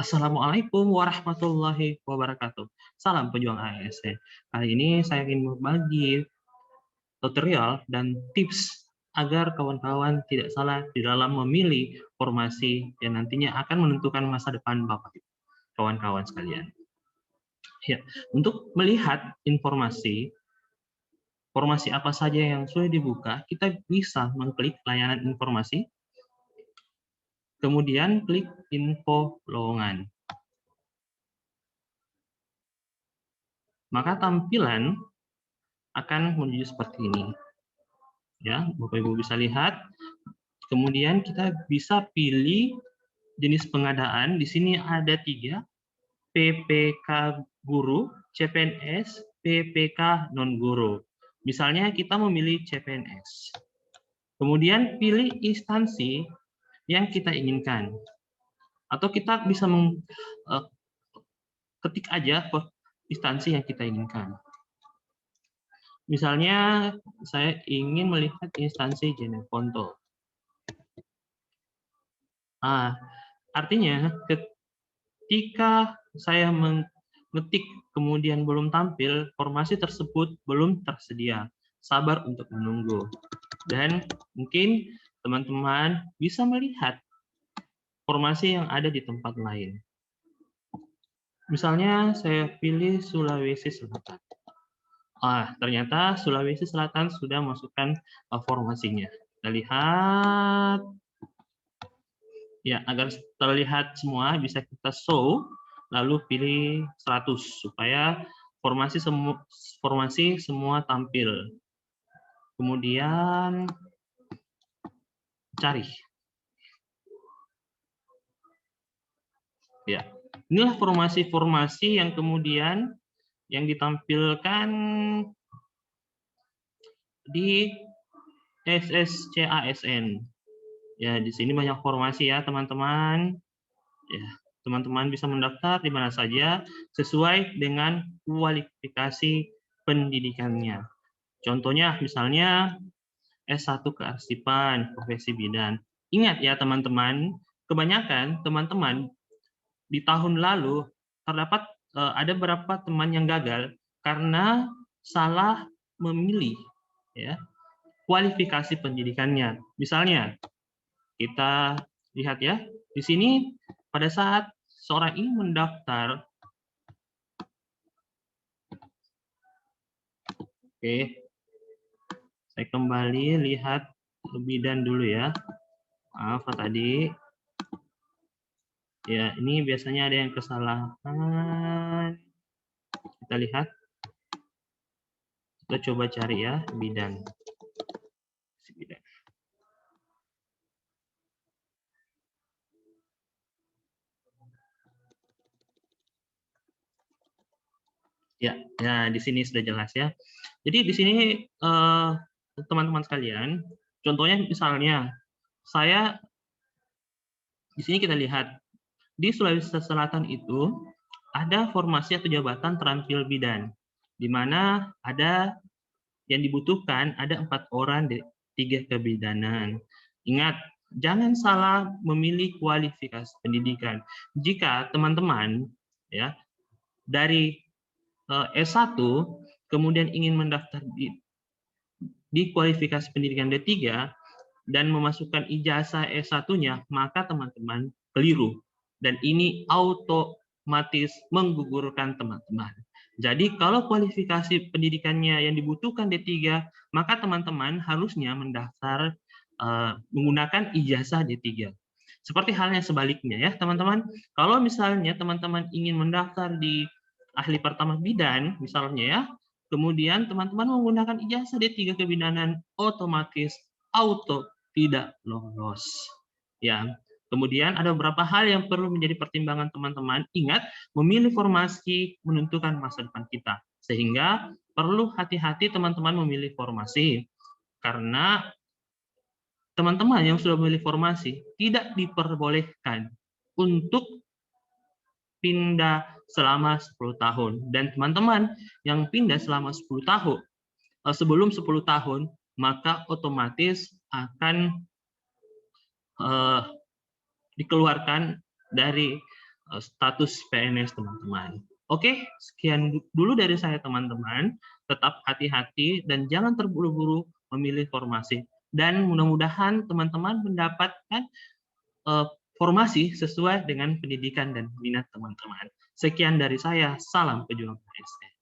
Assalamualaikum warahmatullahi wabarakatuh. Salam pejuang ASN. Kali ini saya ingin berbagi tutorial dan tips agar kawan-kawan tidak salah di dalam memilih formasi yang nantinya akan menentukan masa depan Bapak Ibu, kawan-kawan sekalian. Ya, untuk melihat formasi apa saja yang sudah dibuka, kita bisa mengklik layanan informasi, kemudian klik info lowongan. Maka tampilan akan menuju seperti ini. Ya, Bapak Ibu bisa lihat. Kemudian kita bisa pilih jenis pengadaan. Di sini ada 3, PPK guru, CPNS, PPK non-guru. Misalnya kita memilih CPNS. Kemudian pilih instansi yang kita inginkan. Atau kita bisa ketik aja instansi yang kita inginkan. Misalnya saya ingin melihat instansi Jeneponto. Artinya ketika saya mengetik kemudian belum tampil, formasi tersebut belum tersedia. Sabar untuk menunggu. Dan mungkin teman-teman bisa melihat formasi yang ada di tempat lain. Misalnya saya pilih Sulawesi Selatan. Ternyata Sulawesi Selatan sudah masukkan formasinya. Kita lihat. Ya, agar terlihat semua bisa kita show, lalu pilih 100 supaya formasi semua tampil. Kemudian cari. Ya, inilah formasi-formasi yang kemudian yang ditampilkan di SSCASN. Ya, di sini banyak formasi ya, teman-teman. Ya, teman-teman bisa mendaftar di mana saja sesuai dengan kualifikasi pendidikannya. Contohnya misalnya S1 kearsipan, profesi bidan. Ingat ya teman-teman, kebanyakan teman-teman di tahun lalu terdapat ada beberapa teman yang gagal karena salah memilih ya kualifikasi pendidikannya. Misalnya kita lihat ya, di sini pada saat seorang ini mendaftar, oke, saya kembali lihat bidan dulu ya. Maaf tadi. Ya, ini biasanya ada yang kesalahan. Kita lihat. Kita coba cari ya, bidan. Ya, di sini sudah jelas ya. Jadi di sini teman-teman sekalian, contohnya misalnya saya di sini kita lihat di Sulawesi Selatan itu ada formasi atau jabatan terampil bidan, di mana ada yang dibutuhkan ada 4 orang di 3 kebidanan. Ingat, jangan salah memilih kualifikasi pendidikan. Jika teman-teman ya dari S1 kemudian ingin mendaftar di kualifikasi pendidikan D3 dan memasukkan ijazah S1-nya, maka teman-teman keliru. Dan ini otomatis menggugurkan teman-teman. Jadi kalau kualifikasi pendidikannya yang dibutuhkan D3, maka teman-teman harusnya mendaftar menggunakan ijazah D3. Seperti halnya sebaliknya ya teman-teman. Kalau misalnya teman-teman ingin mendaftar di ahli pertama bidan misalnya ya, kemudian teman-teman menggunakan ijazah D3 kebidanan, otomatis auto tidak lolos. Ya. Kemudian ada beberapa hal yang perlu menjadi pertimbangan teman-teman. Ingat, memilih formasi menentukan masa depan kita. Sehingga perlu hati-hati teman-teman memilih formasi. Karena teman-teman yang sudah memilih formasi tidak diperbolehkan untuk pindah selama 10 tahun. Dan teman-teman yang pindah selama 10 tahun, sebelum 10 tahun, maka otomatis akan dikeluarkan dari status PNS teman-teman. Oke, sekian dulu dari saya teman-teman. Tetap hati-hati dan jangan terburu-buru memilih formasi. Dan mudah-mudahan teman-teman mendapatkan formasi sesuai dengan pendidikan dan minat teman-teman. Sekian dari saya, salam pejuang PNS.